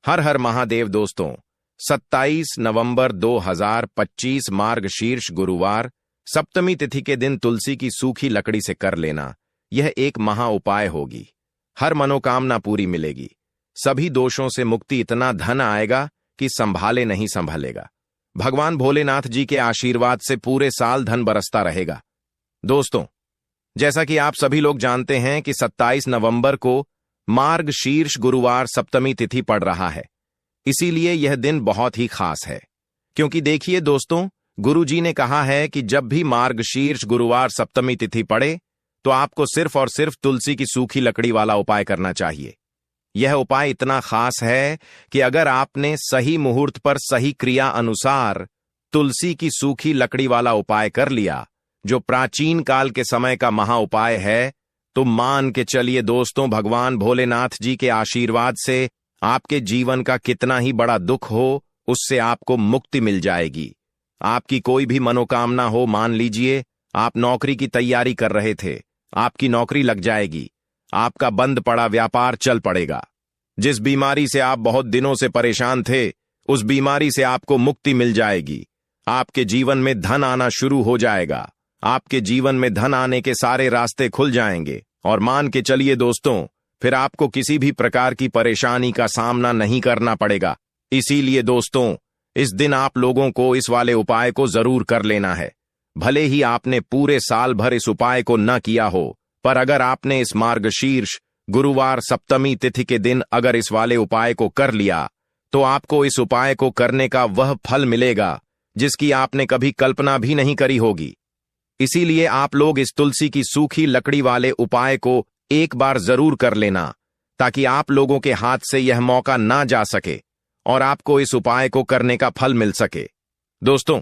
हर हर महादेव दोस्तों। 27 नवंबर 2025 मार्गशीर्ष गुरुवार सप्तमी तिथि के दिन तुलसी की सूखी लकड़ी से कर लेना यह एक महा उपाय होगी। हर मनोकामना पूरी मिलेगी, सभी दोषों से मुक्ति, इतना धन आएगा कि संभाले नहीं संभलेगा। भगवान भोलेनाथ जी के आशीर्वाद से पूरे साल धन बरसता रहेगा। दोस्तों, जैसा कि आप सभी लोग जानते हैं कि 27 नवंबर को मार्गशीर्ष गुरुवार सप्तमी तिथि पड़ रहा है, इसीलिए यह दिन बहुत ही खास है। क्योंकि देखिए दोस्तों, गुरु जी ने कहा है कि जब भी मार्गशीर्ष गुरुवार सप्तमी तिथि पड़े तो आपको सिर्फ और सिर्फ तुलसी की सूखी लकड़ी वाला उपाय करना चाहिए। यह उपाय इतना खास है कि अगर आपने सही मुहूर्त पर सही क्रिया अनुसार तुलसी की सूखी लकड़ी वाला उपाय कर लिया, जो प्राचीन काल के समय का महा उपाय है, तो मान के चलिए दोस्तों, भगवान भोलेनाथ जी के आशीर्वाद से आपके जीवन का कितना ही बड़ा दुख हो, उससे आपको मुक्ति मिल जाएगी। आपकी कोई भी मनोकामना हो, मान लीजिए आप नौकरी की तैयारी कर रहे थे, आपकी नौकरी लग जाएगी, आपका बंद पड़ा व्यापार चल पड़ेगा। जिस बीमारी से आप बहुत दिनों से परेशान थे, उस बीमारी से आपको मुक्ति मिल जाएगी। आपके जीवन में धन आना शुरू हो जाएगा, आपके जीवन में धन आने के सारे रास्ते खुल जाएंगे। और मान के चलिए दोस्तों, फिर आपको किसी भी प्रकार की परेशानी का सामना नहीं करना पड़ेगा। इसीलिए दोस्तों, इस दिन आप लोगों को इस वाले उपाय को जरूर कर लेना है। भले ही आपने पूरे साल भर इस उपाय को न किया हो, पर अगर आपने इस मार्गशीर्ष गुरुवार सप्तमी तिथि के दिन अगर इस वाले उपाय को कर लिया, तो आपको इस उपाय को करने का वह फल मिलेगा जिसकी आपने कभी कल्पना भी नहीं करी होगी। इसीलिए आप लोग इस तुलसी की सूखी लकड़ी वाले उपाय को एक बार जरूर कर लेना, ताकि आप लोगों के हाथ से यह मौका ना जा सके और आपको इस उपाय को करने का फल मिल सके। दोस्तों,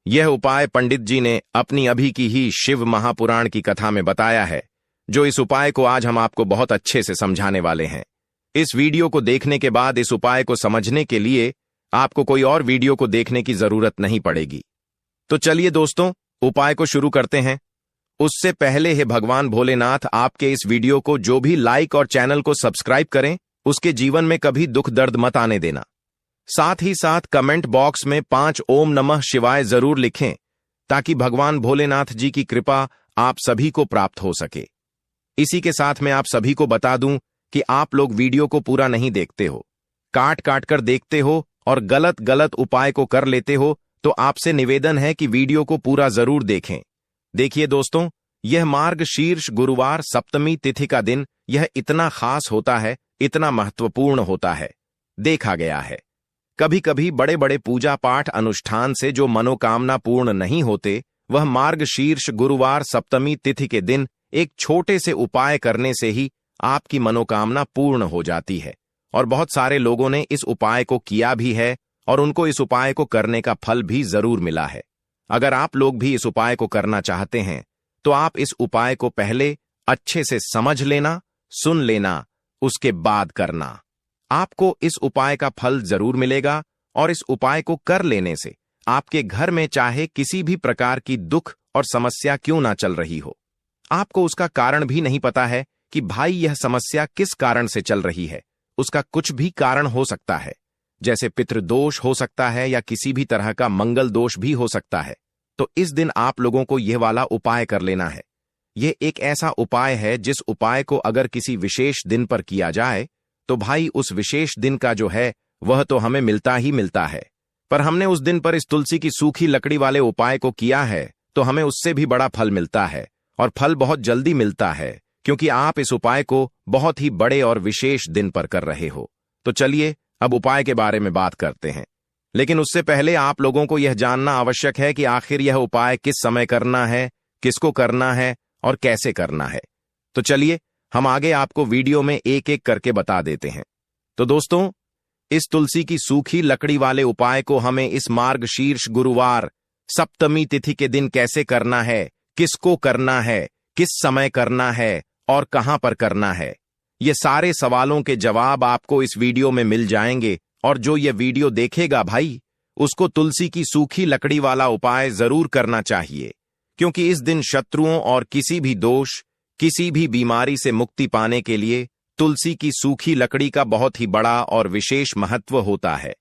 यह उपाय पंडित जी ने अपनी अभी की ही शिव महापुराण की कथा में बताया है, जो इस उपाय को आज हम आपको बहुत अच्छे से समझाने वाले हैं। इस वीडियो को देखने के बाद इस उपाय को समझने के लिए आपको कोई और वीडियो को देखने की जरूरत नहीं पड़ेगी। तो चलिए दोस्तों, उपाय को शुरू करते हैं। उससे पहले हे भगवान भोलेनाथ, आपके इस वीडियो को जो भी लाइक और चैनल को सब्सक्राइब करें, उसके जीवन में कभी दुख दर्द मत आने देना। साथ ही साथ कमेंट बॉक्स में 5 ओम नमः शिवाय जरूर लिखें, ताकि भगवान भोलेनाथ जी की कृपा आप सभी को प्राप्त हो सके। इसी के साथ मैं आप सभी को बता दूं कि आप लोग वीडियो को पूरा नहीं देखते हो, काट काट कर देखते हो और गलत गलत उपाय को कर लेते हो, तो आपसे निवेदन है कि वीडियो को पूरा जरूर देखें। देखिए दोस्तों, यह मार्गशीर्ष गुरुवार सप्तमी तिथि का दिन यह इतना खास होता है, इतना महत्वपूर्ण होता है। देखा गया है कभी कभी बड़े बड़े पूजा पाठ अनुष्ठान से जो मनोकामना पूर्ण नहीं होते, वह मार्गशीर्ष गुरुवार सप्तमी तिथि के दिन एक छोटे से उपाय करने से ही आपकी मनोकामना पूर्ण हो जाती है। और बहुत सारे लोगों ने इस उपाय को किया भी है और उनको इस उपाय को करने का फल भी जरूर मिला है। अगर आप लोग भी इस उपाय को करना चाहते हैं, तो आप इस उपाय को पहले अच्छे से समझ लेना, सुन लेना, उसके बाद करना। आपको इस उपाय का फल जरूर मिलेगा और इस उपाय को कर लेने से आपके घर में चाहे किसी भी प्रकार की दुख और समस्या क्यों ना चल रही हो, आपको उसका कारण भी नहीं पता है कि भाई यह समस्या किस कारण से चल रही है। उसका कुछ भी कारण हो सकता है, जैसे पितृदोष हो सकता है या किसी भी तरह का मंगल दोष भी हो सकता है। तो इस दिन आप लोगों को यह वाला उपाय कर लेना है। यह एक ऐसा उपाय है जिस उपाय को अगर किसी विशेष दिन पर किया जाए, तो भाई उस विशेष दिन का जो है वह तो हमें मिलता ही मिलता है। पर हमने उस दिन पर इस तुलसी की सूखी लकड़ी वाले उपाय को किया है, तो हमें उससे भी बड़ा फल मिलता है, और फल बहुत जल्दी मिलता है, क्योंकि आप इस उपाय को बहुत ही बड़े और विशेष दिन पर कर रहे हो। तो चलिए अब उपाय के बारे में बात करते हैं। लेकिन उससे पहले आप लोगों को यह जानना आवश्यक है कि आखिर यह उपाय किस समय करना है, किसको करना है और कैसे करना है। तो चलिए हम आगे आपको वीडियो में एक एक करके बता देते हैं। तो दोस्तों, इस तुलसी की सूखी लकड़ी वाले उपाय को हमें इस मार्गशीर्ष गुरुवार सप्तमी तिथि के दिन कैसे करना है, किसको करना है, किस समय करना है और कहां पर करना है, ये सारे सवालों के जवाब आपको इस वीडियो में मिल जाएंगे। और जो ये वीडियो देखेगा भाई, उसको तुलसी की सूखी लकड़ी वाला उपाय जरूर करना चाहिए, क्योंकि इस दिन शत्रुओं और किसी भी दोष, किसी भी बीमारी से मुक्ति पाने के लिए तुलसी की सूखी लकड़ी का बहुत ही बड़ा और विशेष महत्व होता है।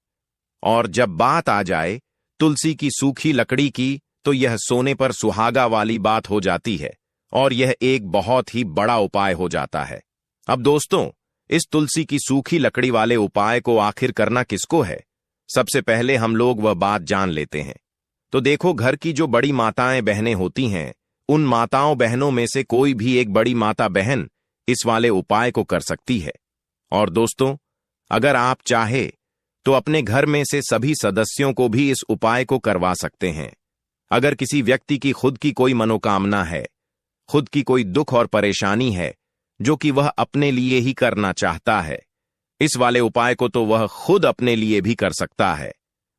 और जब बात आ जाए तुलसी की सूखी लकड़ी की, तो यह सोने पर सुहागा वाली बात हो जाती है और यह एक बहुत ही बड़ा उपाय हो जाता है। अब दोस्तों, इस तुलसी की सूखी लकड़ी वाले उपाय को आखिर करना किसको है? सबसे पहले हम लोग वह बात जान लेते हैं। तो देखो, घर की जो बड़ी माताएं बहनें होती हैं, उन माताओं बहनों में से कोई भी एक बड़ी माता बहन इस वाले उपाय को कर सकती है। और दोस्तों, अगर आप चाहे तो अपने घर में से सभी सदस्यों को भी इस उपाय को करवा सकते हैं। अगर किसी व्यक्ति की खुद की कोई मनोकामना है, खुद की कोई दुख और परेशानी है जो कि वह अपने लिए ही करना चाहता है, इस वाले उपाय को तो वह खुद अपने लिए भी कर सकता है।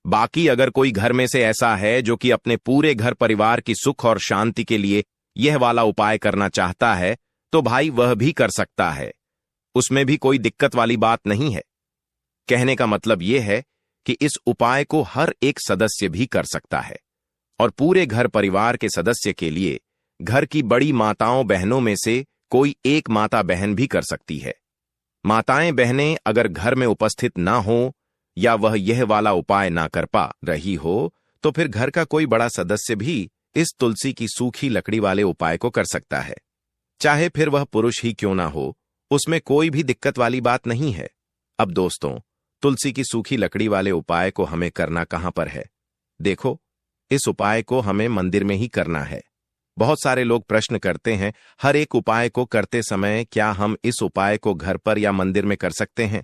बाकी अगर कोई घर में से ऐसा है जो कि अपने पूरे घर परिवार की सुख और शांति के लिए यह वाला उपाय करना चाहता है, तो भाई वह भी कर सकता है। उसमें भी कोई दिक्कत वाली बात नहीं है। कहने का मतलब यह है कि इस उपाय को हर एक सदस्य भी कर सकता है और पूरे घर परिवार के सदस्य के लिए घर की बड़ी माताओं बहनों में से कोई एक माता बहन भी कर सकती है। माताएं बहनें अगर घर में उपस्थित ना हो या वह यह वाला उपाय ना कर पा रही हो, तो फिर घर का कोई बड़ा सदस्य भी इस तुलसी की सूखी लकड़ी वाले उपाय को कर सकता है। चाहे फिर वह पुरुष ही क्यों ना हो, उसमें कोई भी दिक्कत वाली बात नहीं है। अब दोस्तों, तुलसी की सूखी लकड़ी वाले उपाय को हमें करना कहां पर है? देखो, इस उपाय को हमें मंदिर में ही करना है। बहुत सारे लोग प्रश्न करते हैं, हर एक उपाय को करते समय क्या हम इस उपाय को घर पर या मंदिर में कर सकते हैं?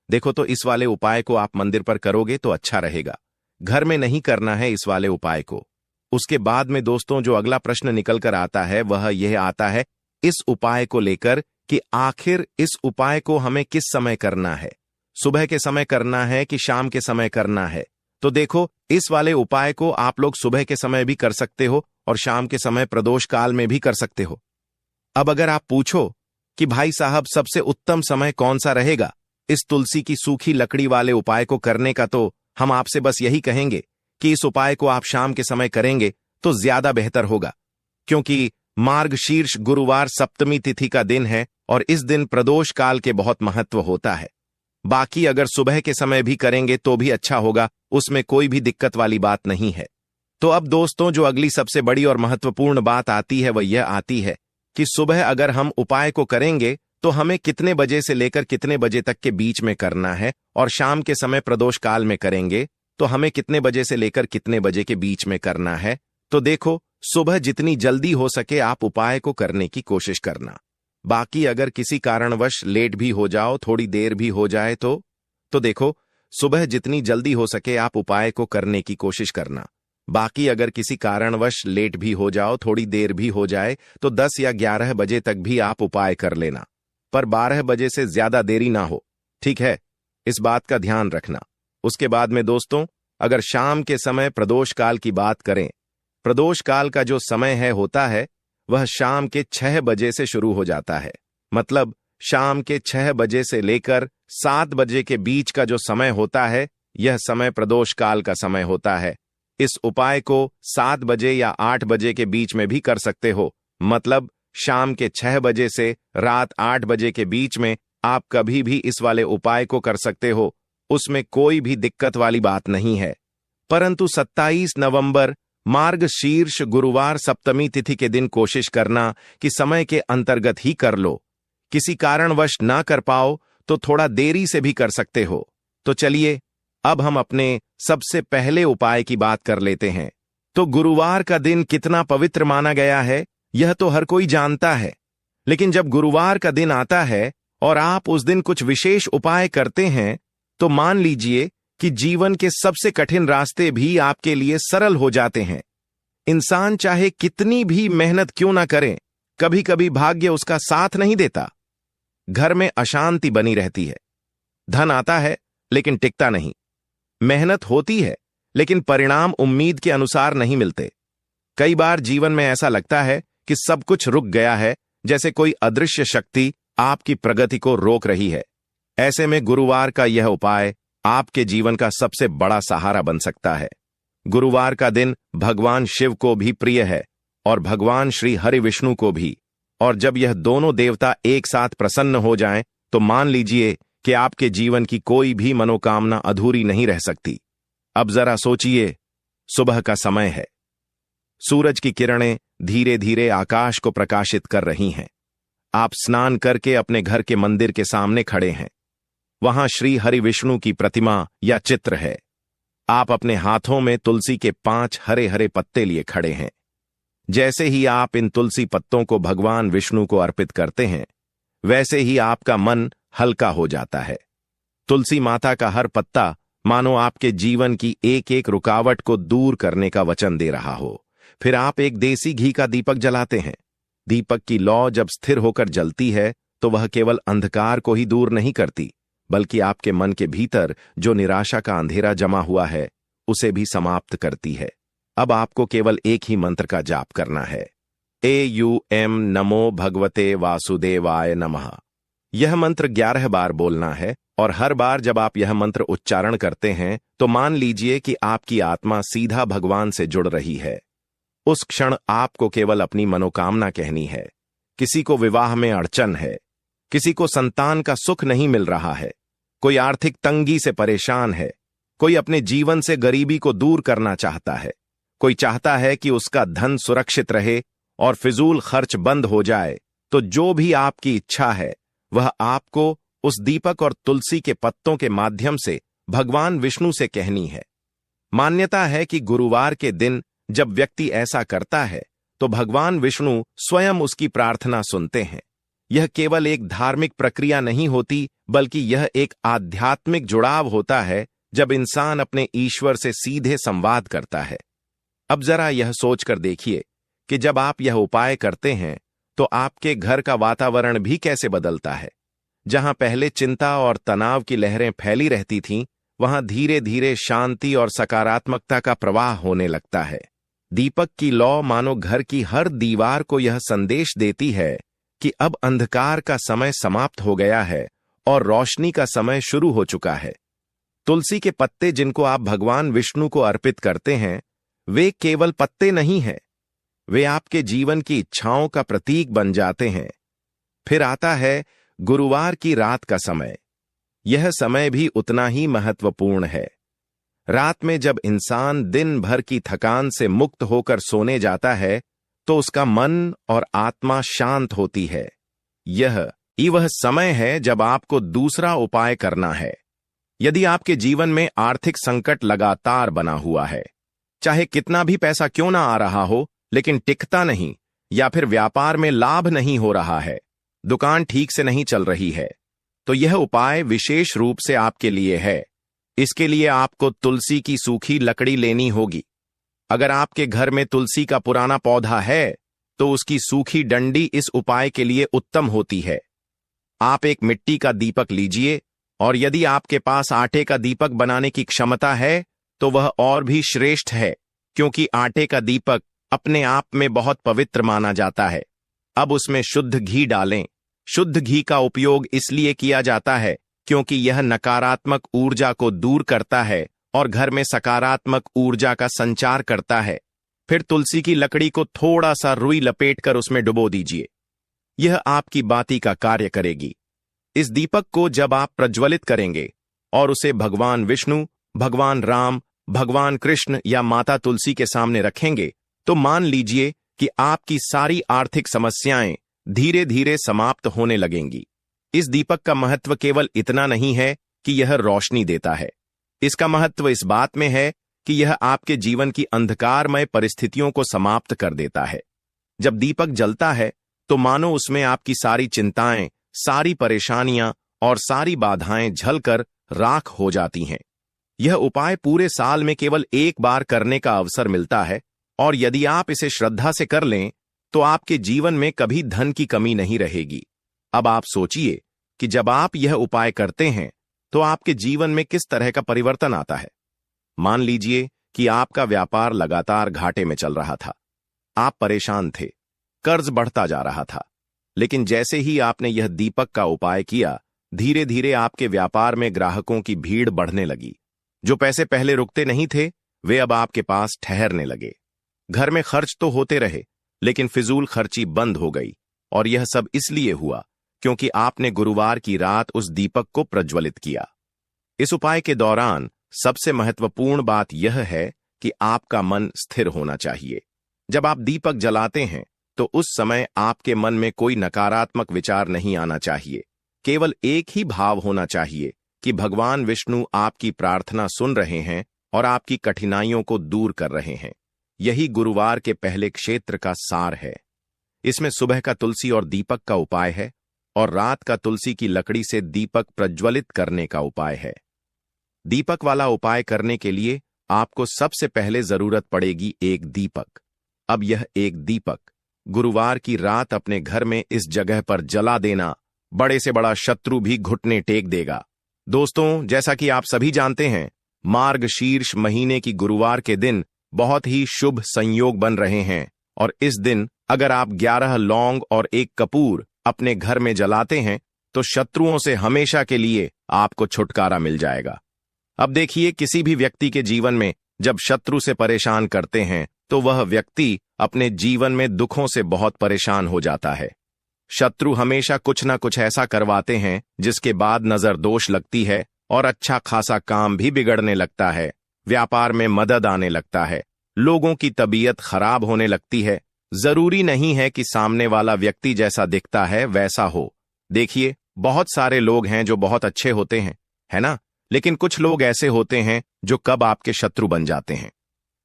देखो, तो इस वाले उपाय को आप मंदिर पर करोगे तो अच्छा रहेगा। घर में नहीं करना है इस वाले उपाय को। उसके बाद में दोस्तों, जो अगला प्रश्न निकल कर आता है वह यह आता है इस उपाय को लेकर कि आखिर इस उपाय को हमें किस समय करना है? सुबह के समय करना है कि शाम के समय करना है? तो देखो, इस वाले उपाय को आप लोग सुबह के समय भी कर सकते हो और शाम के समय प्रदोष काल में भी कर सकते हो। अब अगर आप पूछो कि भाई साहब सबसे उत्तम समय कौन सा रहेगा इस तुलसी की सूखी लकड़ी वाले उपाय को करने का, तो हम आपसे बस यही कहेंगे कि इस उपाय को आप शाम के समय करेंगे तो ज्यादा बेहतर होगा, क्योंकि मार्गशीर्ष गुरुवार सप्तमी तिथि का दिन है और इस दिन प्रदोष काल के बहुत महत्व होता है। बाकी अगर सुबह के समय भी करेंगे तो भी अच्छा होगा, उसमें कोई भी दिक्कत वाली बात नहीं है। तो अब दोस्तों, जो अगली सबसे बड़ी और महत्वपूर्ण बात आती है वह यह आती है कि सुबह अगर हम उपाय को करेंगे तो हमें कितने बजे से लेकर कितने बजे तक के बीच में करना है, और शाम के समय प्रदोष काल में करेंगे तो हमें कितने बजे से लेकर कितने बजे के बीच में करना है। तो देखो, सुबह जितनी जल्दी हो सके आप उपाय को करने की कोशिश करना। बाकी अगर किसी कारणवश लेट भी हो जाओ, थोड़ी देर भी हो जाए तो देखो, सुबह जितनी जल्दी हो सके आप उपाय को करने की कोशिश करना। बाकी अगर किसी कारणवश लेट भी हो जाओ, थोड़ी देर भी हो जाए, तो 10 या 11 बजे तक भी आप उपाय कर लेना, पर 12 बजे से ज्यादा देरी ना हो, ठीक है? इस बात का ध्यान रखना। उसके बाद में दोस्तों, अगर शाम के समय प्रदोष काल की बात करें, प्रदोष काल का जो समय होता है वह शाम के 6 बजे से शुरू हो जाता है। मतलब शाम के 6 बजे से लेकर 7 बजे के बीच का जो समय होता है, यह समय प्रदोष काल का समय होता है। इस उपाय को 7 बजे या 8 बजे के बीच में भी कर सकते हो। मतलब शाम के 6 बजे से रात 8 बजे के बीच में आप कभी भी इस वाले उपाय को कर सकते हो, उसमें कोई भी दिक्कत वाली बात नहीं है। परंतु 27 नवंबर मार्गशीर्ष गुरुवार सप्तमी तिथि के दिन कोशिश करना कि समय के अंतर्गत ही कर लो। किसी कारणवश ना कर पाओ तो थोड़ा देरी से भी कर सकते हो। तो चलिए, अब हम अपने सबसे पहले उपाय की बात कर लेते हैं। तो गुरुवार का दिन कितना पवित्र माना गया है यह तो हर कोई जानता है, लेकिन जब गुरुवार का दिन आता है और आप उस दिन कुछ विशेष उपाय करते हैं, तो मान लीजिए कि जीवन के सबसे कठिन रास्ते भी आपके लिए सरल हो जाते हैं। इंसान चाहे कितनी भी मेहनत क्यों ना करे, कभी कभी भाग्य उसका साथ नहीं देता। घर में अशांति बनी रहती है, धन आता है लेकिन टिकता नहीं, मेहनत होती है लेकिन परिणाम उम्मीद के अनुसार नहीं मिलते। कई बार जीवन में ऐसा लगता है कि सब कुछ रुक गया है, जैसे कोई अदृश्य शक्ति आपकी प्रगति को रोक रही है। ऐसे में गुरुवार का यह उपाय आपके जीवन का सबसे बड़ा सहारा बन सकता है। गुरुवार का दिन भगवान शिव को भी प्रिय है और भगवान श्री हरि विष्णु को भी, और जब यह दोनों देवता एक साथ प्रसन्न हो जाएं, तो मान लीजिए कि आपके जीवन की कोई भी मनोकामना अधूरी नहीं रह सकती। अब जरा सोचिए, सुबह का समय है। सूरज की किरणें धीरे धीरे आकाश को प्रकाशित कर रही हैं। आप स्नान करके अपने घर के मंदिर के सामने खड़े हैं। वहां श्री हरि विष्णु की प्रतिमा या चित्र है। आप अपने हाथों में तुलसी के 5 हरे हरे पत्ते लिए खड़े हैं। जैसे ही आप इन तुलसी पत्तों को भगवान विष्णु को अर्पित करते हैं, वैसे ही आपका मन हल्का हो जाता है। तुलसी माता का हर पत्ता मानो आपके जीवन की एक एक रुकावट को दूर करने का वचन दे रहा हो। फिर आप एक देसी घी का दीपक जलाते हैं। दीपक की लौ जब स्थिर होकर जलती है तो वह केवल अंधकार को ही दूर नहीं करती, बल्कि आपके मन के भीतर जो निराशा का अंधेरा जमा हुआ है उसे भी समाप्त करती है। अब आपको केवल एक ही मंत्र का जाप करना है, AUM नमो भगवते वासुदेवाय नमः। यह मंत्र 11 बार बोलना है और हर बार जब आप यह मंत्र उच्चारण करते हैं तो मान लीजिए कि आपकी आत्मा सीधा भगवान से जुड़ रही है। उस क्षण आपको केवल अपनी मनोकामना कहनी है। किसी को विवाह में अड़चन है, किसी को संतान का सुख नहीं मिल रहा है, कोई आर्थिक तंगी से परेशान है, कोई अपने जीवन से गरीबी को दूर करना चाहता है, कोई चाहता है कि उसका धन सुरक्षित रहे और फिजूल खर्च बंद हो जाए। तो जो भी आपकी इच्छा है वह आपको उस दीपक और तुलसी के पत्तों के माध्यम से भगवान विष्णु से कहनी है। मान्यता है कि गुरुवार के दिन जब व्यक्ति ऐसा करता है तो भगवान विष्णु स्वयं उसकी प्रार्थना सुनते हैं। यह केवल एक धार्मिक प्रक्रिया नहीं होती, बल्कि यह एक आध्यात्मिक जुड़ाव होता है जब इंसान अपने ईश्वर से सीधे संवाद करता है। अब जरा यह सोचकर देखिए कि जब आप यह उपाय करते हैं तो आपके घर का वातावरण भी कैसे बदलता है। जहां पहले चिंता और तनाव की लहरें फैली रहती थीं, वहां धीरे धीरे शांति और सकारात्मकता का प्रवाह होने लगता है। दीपक की लौ मानो घर की हर दीवार को यह संदेश देती है कि अब अंधकार का समय समाप्त हो गया है और रोशनी का समय शुरू हो चुका है। तुलसी के पत्ते जिनको आप भगवान विष्णु को अर्पित करते हैं, वे केवल पत्ते नहीं हैं, वे आपके जीवन की इच्छाओं का प्रतीक बन जाते हैं। फिर आता है गुरुवार की रात का समय। यह समय भी उतना ही महत्वपूर्ण है। रात में जब इंसान दिन भर की थकान से मुक्त होकर सोने जाता है तो उसका मन और आत्मा शांत होती है। यह वह समय है जब आपको दूसरा उपाय करना है। यदि आपके जीवन में आर्थिक संकट लगातार बना हुआ है, चाहे कितना भी पैसा क्यों ना आ रहा हो लेकिन टिकता नहीं, या फिर व्यापार में लाभ नहीं हो रहा है, दुकान ठीक से नहीं चल रही है, तो यह उपाय विशेष रूप से आपके लिए है। इसके लिए आपको तुलसी की सूखी लकड़ी लेनी होगी। अगर आपके घर में तुलसी का पुराना पौधा है तो उसकी सूखी डंडी इस उपाय के लिए उत्तम होती है। आप एक मिट्टी का दीपक लीजिए और यदि आपके पास आटे का दीपक बनाने की क्षमता है तो वह और भी श्रेष्ठ है, क्योंकि आटे का दीपक अपने आप में बहुत पवित्र माना जाता है। अब उसमें शुद्ध घी डालें। शुद्ध घी का उपयोग इसलिए किया जाता है क्योंकि यह नकारात्मक ऊर्जा को दूर करता है और घर में सकारात्मक ऊर्जा का संचार करता है। फिर तुलसी की लकड़ी को थोड़ा सा रुई लपेटकर उसमें डुबो दीजिए। यह आपकी बाती का कार्य करेगी। इस दीपक को जब आप प्रज्वलित करेंगे और उसे भगवान विष्णु, भगवान राम, भगवान कृष्ण या माता तुलसी के सामने रखेंगे तो मान लीजिए कि आपकी सारी आर्थिक समस्याएं धीरे धीरे समाप्त होने लगेंगी। इस दीपक का महत्व केवल इतना नहीं है कि यह रोशनी देता है। इसका महत्व इस बात में है कि यह आपके जीवन की अंधकारमय परिस्थितियों को समाप्त कर देता है। जब दीपक जलता है तो मानो उसमें आपकी सारी चिंताएं, सारी परेशानियां और सारी बाधाएं झलकर राख हो जाती हैं। यह उपाय पूरे साल में केवल एक बार करने का अवसर मिलता है और यदि आप इसे श्रद्धा से कर लें तो आपके जीवन में कभी धन की कमी नहीं रहेगी। अब आप सोचिए कि जब आप यह उपाय करते हैं तो आपके जीवन में किस तरह का परिवर्तन आता है। मान लीजिए कि आपका व्यापार लगातार घाटे में चल रहा था, आप परेशान थे, कर्ज बढ़ता जा रहा था, लेकिन जैसे ही आपने यह दीपक का उपाय किया, धीरे धीरे आपके व्यापार में ग्राहकों की भीड़ बढ़ने लगी। जो पैसे पहले रुकते नहीं थे वे अब आपके पास ठहरने लगे। घर में खर्च तो होते रहे लेकिन फिजूल खर्ची बंद हो गई, और यह सब इसलिए हुआ क्योंकि आपने गुरुवार की रात उस दीपक को प्रज्वलित किया। इस उपाय के दौरान सबसे महत्वपूर्ण बात यह है कि आपका मन स्थिर होना चाहिए। जब आप दीपक जलाते हैं तो उस समय आपके मन में कोई नकारात्मक विचार नहीं आना चाहिए। केवल एक ही भाव होना चाहिए कि भगवान विष्णु आपकी प्रार्थना सुन रहे हैं और आपकी कठिनाइयों को दूर कर रहे हैं। यही गुरुवार के पहले क्षेत्र का सार है। इसमें सुबह का तुलसी और दीपक का उपाय है और रात का तुलसी की लकड़ी से दीपक प्रज्वलित करने का उपाय है। दीपक वाला उपाय करने के लिए आपको सबसे पहले जरूरत पड़ेगी एक दीपक। अब यह एक दीपक गुरुवार की रात अपने घर में इस जगह पर जला देना, बड़े से बड़ा शत्रु भी घुटने टेक देगा। दोस्तों, जैसा कि आप सभी जानते हैं, मार्गशीर्ष महीने की गुरुवार के दिन बहुत ही शुभ संयोग बन रहे हैं और इस दिन अगर आप 11 लौंग और 1 कपूर अपने घर में जलाते हैं तो शत्रुओं से हमेशा के लिए आपको छुटकारा मिल जाएगा। अब देखिए, किसी भी व्यक्ति के जीवन में जब शत्रु से परेशान करते हैं तो वह व्यक्ति अपने जीवन में दुखों से बहुत परेशान हो जाता है। शत्रु हमेशा कुछ ना कुछ ऐसा करवाते हैं जिसके बाद नजर दोष लगती है और अच्छा खासा काम भी बिगड़ने लगता है, व्यापार में मदद आने लगता है, लोगों की तबीयत खराब होने लगती है। जरूरी नहीं है कि सामने वाला व्यक्ति जैसा दिखता है वैसा हो। देखिए, बहुत सारे लोग हैं जो बहुत अच्छे होते हैं, है ना? लेकिन कुछ लोग ऐसे होते हैं जो कब आपके शत्रु बन जाते हैं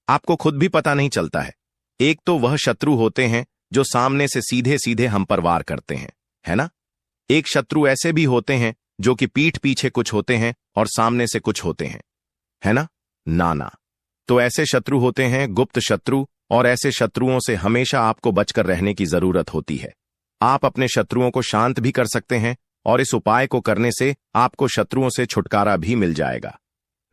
आपको खुद भी पता नहीं चलता है। एक तो वह शत्रु होते हैं जो सामने से सीधे सीधे हम पर वार करते हैं, है ना? एक शत्रु ऐसे भी होते हैं जो कि पीठ पीछे कुछ होते हैं और सामने से कुछ होते हैं, है ना? नाना। तो ऐसे शत्रु होते हैं गुप्त शत्रु, और ऐसे शत्रुओं से हमेशा आपको बचकर रहने की जरूरत होती है। आप अपने शत्रुओं को शांत भी कर सकते हैं और इस उपाय को करने से आपको शत्रुओं से छुटकारा भी मिल जाएगा।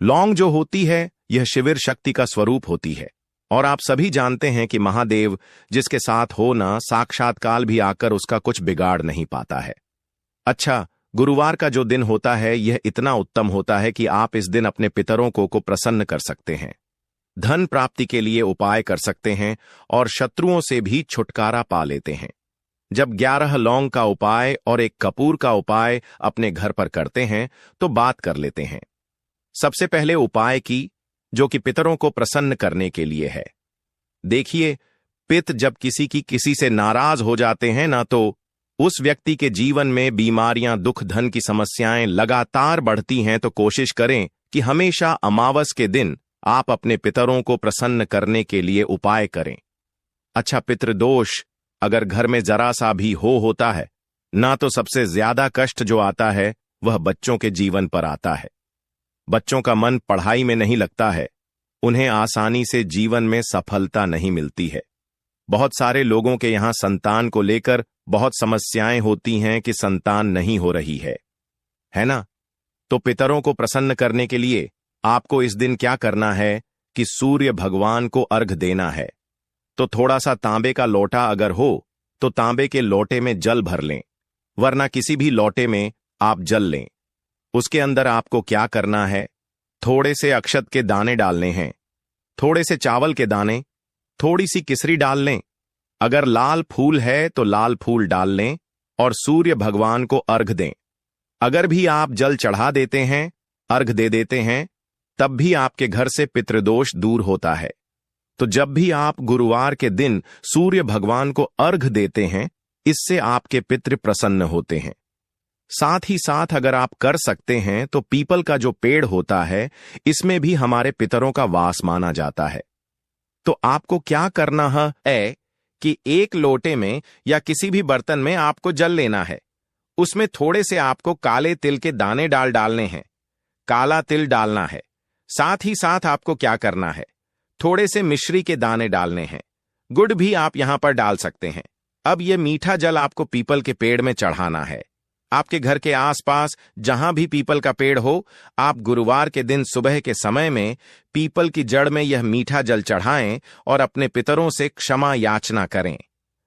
लौंग जो होती है यह शिविर शक्ति का स्वरूप होती है और आप सभी जानते हैं कि महादेव जिसके साथ हो ना, साक्षात काल भी आकर उसका कुछ बिगाड़ नहीं पाता है। अच्छा, गुरुवार का जो दिन होता है यह इतना उत्तम होता है कि आप इस दिन अपने पितरों को प्रसन्न कर सकते हैं, धन प्राप्ति के लिए उपाय कर सकते हैं और शत्रुओं से भी छुटकारा पा लेते हैं। जब 11 लौंग का उपाय और 1 कपूर का उपाय अपने घर पर करते हैं तो बात कर लेते हैं। सबसे पहले उपाय की, जो कि पितरों को प्रसन्न करने के लिए है। देखिए, पित जब किसी से नाराज हो जाते हैं ना, तो उस व्यक्ति के जीवन में बीमारियां, दुख, धन की समस्याएं लगातार बढ़ती हैं। तो कोशिश करें कि हमेशा अमावस के दिन आप अपने पितरों को प्रसन्न करने के लिए उपाय करें। अच्छा, पितृदोष अगर घर में जरा सा भी होता है ना, तो सबसे ज्यादा कष्ट जो आता है वह बच्चों के जीवन पर आता है। बच्चों का मन पढ़ाई में नहीं लगता है, उन्हें आसानी से जीवन में सफलता नहीं मिलती है। बहुत सारे लोगों के यहां संतान को लेकर बहुत समस्याएं होती हैं कि संतान नहीं हो रही है ना? तो पितरों को प्रसन्न करने के लिए आपको इस दिन क्या करना है कि सूर्य भगवान को अर्घ देना है। तो थोड़ा सा तांबे का लोटा अगर हो तो तांबे के लोटे में जल भर लें, वरना किसी भी लोटे में आप जल लें। उसके अंदर आपको क्या करना है, थोड़े से अक्षत के दाने डालने हैं, थोड़े से चावल के दाने, थोड़ी सी किसरी डाल लें। अगर लाल फूल है तो लाल फूल डाल लें और सूर्य भगवान को अर्घ दें। अगर भी आप जल चढ़ा देते हैं, अर्घ दे देते हैं, तब भी आपके घर से पितृदोष दूर होता है। तो जब भी आप गुरुवार के दिन सूर्य भगवान को अर्घ देते हैं, इससे आपके पितृ प्रसन्न होते हैं। साथ ही साथ अगर आप कर सकते हैं तो पीपल का जो पेड़ होता है, इसमें भी हमारे पितरों का वास माना जाता है। तो आपको क्या करना है कि 1 लोटे में या किसी भी बर्तन में आपको जल लेना है। उसमें थोड़े से आपको काले तिल के दाने डालने हैं, काला तिल डालना है। साथ ही साथ आपको क्या करना है, थोड़े से मिश्री के दाने डालने हैं, गुड़ भी आप यहां पर डाल सकते हैं। अब यह मीठा जल आपको पीपल के पेड़ में चढ़ाना है। आपके घर के आसपास जहां भी पीपल का पेड़ हो, आप गुरुवार के दिन सुबह के समय में पीपल की जड़ में यह मीठा जल चढ़ाएं और अपने पितरों से क्षमा याचना करें।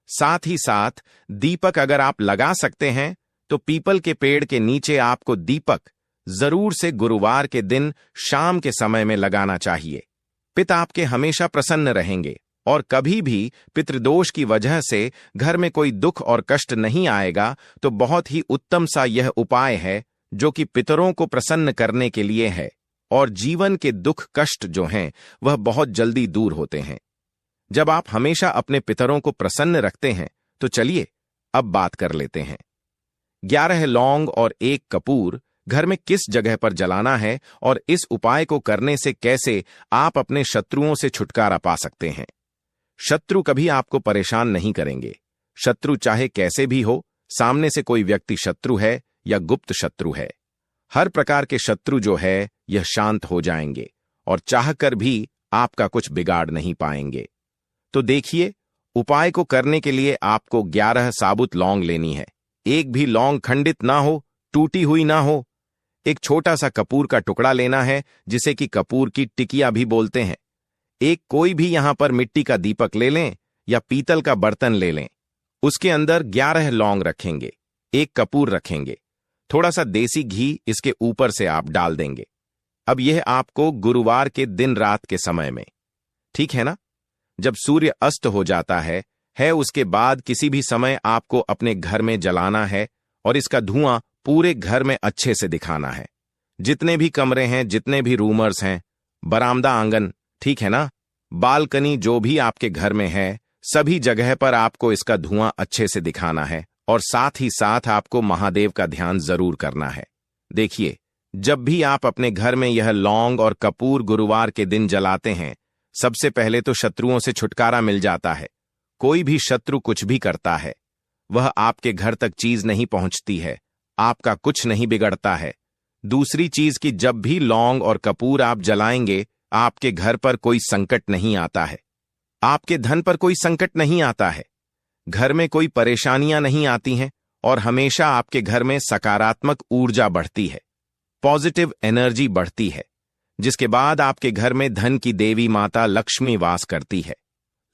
साथ ही साथ दीपक अगर आप लगा सकते हैं तो पीपल के पेड़ के नीचे आपको दीपक जरूर से गुरुवार के दिन शाम के समय में लगाना चाहिए। पिता आपके हमेशा प्रसन्न रहेंगे और कभी भी पितृदोष की वजह से घर में कोई दुख और कष्ट नहीं आएगा, तो बहुत ही उत्तम सा यह उपाय है जो कि पितरों को प्रसन्न करने के लिए है, और जीवन के दुख कष्ट जो हैं वह बहुत जल्दी दूर होते हैं जब आप हमेशा अपने पितरों को प्रसन्न रखते हैं। तो चलिए अब बात कर लेते हैं। 11 लौंग और 1 कपूर घर में किस जगह पर जलाना है और इस उपाय को करने से कैसे आप अपने शत्रुओं से छुटकारा पा सकते हैं। शत्रु कभी आपको परेशान नहीं करेंगे। शत्रु चाहे कैसे भी हो, सामने से कोई व्यक्ति शत्रु है या गुप्त शत्रु है, हर प्रकार के शत्रु जो है यह शांत हो जाएंगे और चाहकर भी आपका कुछ बिगाड़ नहीं पाएंगे। तो देखिए, उपाय को करने के लिए आपको 11 साबुत लौंग लेनी है। एक भी लौंग खंडित ना हो, टूटी हुई ना हो। एक छोटा सा कपूर का टुकड़ा लेना है, जिसे कि कपूर की टिकिया भी बोलते हैं। एक कोई भी यहां पर मिट्टी का दीपक ले लें या पीतल का बर्तन ले लें। उसके अंदर 11 लौंग रखेंगे, 1 कपूर रखेंगे, थोड़ा सा देसी घी इसके ऊपर से आप डाल देंगे। अब यह आपको गुरुवार के दिन रात के समय में, ठीक है ना, जब सूर्य अस्त हो जाता है उसके बाद किसी भी समय आपको अपने घर में जलाना है और इसका धुआं पूरे घर में अच्छे से दिखाना है। जितने भी कमरे हैं, जितने भी रूमर्स हैं, बरामदा आंगन, ठीक है ना, बालकनी जो भी आपके घर में है, सभी जगह पर आपको इसका धुआं अच्छे से दिखाना है और साथ ही साथ आपको महादेव का ध्यान जरूर करना है। देखिए, जब भी आप अपने घर में यह लौंग और कपूर गुरुवार के दिन जलाते हैं, सबसे पहले तो शत्रुओं से छुटकारा मिल जाता है। कोई भी शत्रु कुछ भी करता है, वह आपके घर तक चीज नहीं पहुंचती है, आपका कुछ नहीं बिगड़ता है। दूसरी चीज कि जब भी लौंग और कपूर आप जलाएंगे, आपके घर पर कोई संकट नहीं आता है, आपके धन पर कोई संकट नहीं आता है, घर में कोई परेशानियां नहीं आती हैं और हमेशा आपके घर में सकारात्मक ऊर्जा बढ़ती है, पॉजिटिव एनर्जी बढ़ती है, जिसके बाद आपके घर में धन की देवी माता लक्ष्मी वास करती है।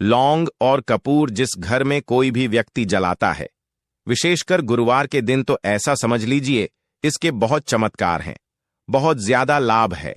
लौंग और कपूर जिस घर में कोई भी व्यक्ति जलाता है, विशेषकर गुरुवार के दिन, तो ऐसा समझ लीजिए इसके बहुत चमत्कार हैं, बहुत ज्यादा लाभ है।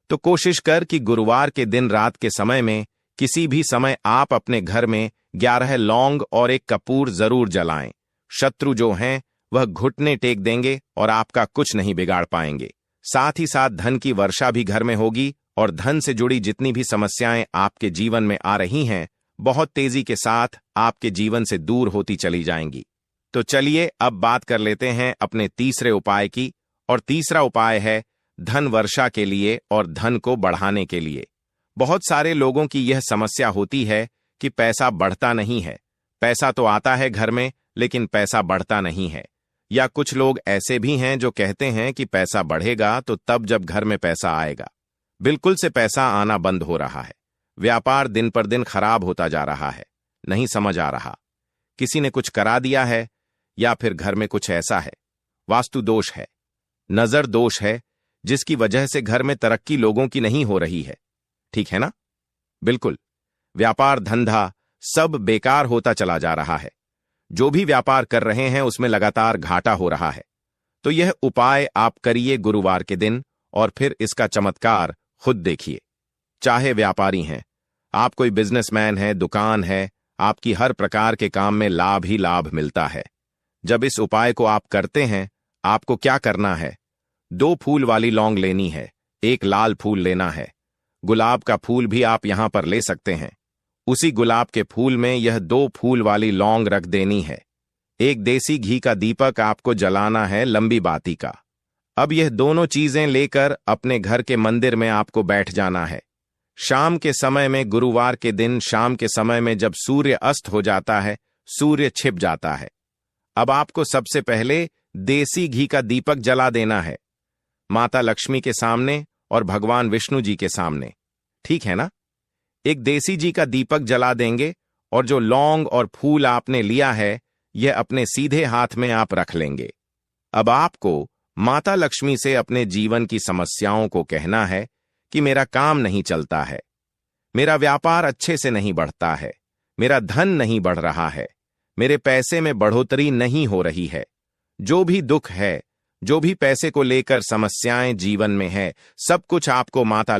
तो कोशिश कर कि गुरुवार के दिन रात के समय में किसी भी समय आप अपने घर में 11 लौंग और 1 कपूर जरूर जलाएं। शत्रु जो हैं वह घुटने टेक देंगे और आपका कुछ नहीं बिगाड़ पाएंगे। साथ ही साथ धन की वर्षा भी घर में होगी और धन से जुड़ी जितनी भी समस्याएं आपके जीवन में आ रही हैं, बहुत तेजी के साथ आपके जीवन से दूर होती चली जाएंगी। तो चलिए अब बात कर लेते हैं अपने तीसरे उपाय की, और तीसरा उपाय है धन वर्षा के लिए और धन को बढ़ाने के लिए। बहुत सारे लोगों की यह समस्या होती है कि पैसा बढ़ता नहीं है, पैसा तो आता है घर में लेकिन पैसा बढ़ता नहीं है। या कुछ लोग ऐसे भी हैं जो कहते हैं कि पैसा बढ़ेगा तो तब जब घर में पैसा आएगा। बिल्कुल से पैसा आना बंद हो रहा है, व्यापार दिन पर दिन खराब होता जा रहा है, नहीं समझ आ रहा, किसी ने कुछ करा दिया है या फिर घर में कुछ ऐसा है, वास्तु दोष है, नजर दोष है, जिसकी वजह से घर में तरक्की लोगों की नहीं हो रही है, ठीक है ना। बिल्कुल, व्यापार धंधा सब बेकार होता चला जा रहा है, जो भी व्यापार कर रहे हैं उसमें लगातार घाटा हो रहा है। तो यह उपाय आप करिए गुरुवार के दिन और फिर इसका चमत्कार खुद देखिए। चाहे व्यापारी हैं, आप कोई बिजनेसमैन है, दुकान है, आपकी हर प्रकार के काम में लाभ ही लाभ मिलता है। जब इस उपाय को आप करते हैं, आपको क्या करना है, 2 फूल वाली लौंग लेनी है, 1 लाल फूल लेना है, गुलाब का फूल भी आप यहां पर ले सकते हैं। उसी गुलाब के फूल में यह 2 फूल वाली लौंग रख देनी है। 1 देसी घी का दीपक आपको जलाना है, लंबी बाती का। अब यह दोनों चीजें लेकर अपने घर के मंदिर में आपको बैठ जाना है। शाम के समय में, गुरुवार के दिन शाम के समय में जब सूर्य अस्त हो जाता है, सूर्य छिप जाता है, अब आपको सबसे पहले देसी घी का दीपक जला देना है, माता लक्ष्मी के सामने और भगवान विष्णु जी के सामने, ठीक है ना। 1 देसी घी का दीपक जला देंगे और जो लौंग और फूल आपने लिया है, यह अपने सीधे हाथ में आप रख लेंगे। अब आपको माता लक्ष्मी से अपने जीवन की समस्याओं को कहना है कि मेरा काम नहीं चलता है, मेरा व्यापार अच्छे से नहीं बढ़ता है, मेरा धन नहीं बढ़ रहा है, मेरे पैसे में बढ़ोतरी नहीं हो रही है, जो भी दुख है, जो भी पैसे को लेकर समस्याएं जीवन में है, सब कुछ आपको माता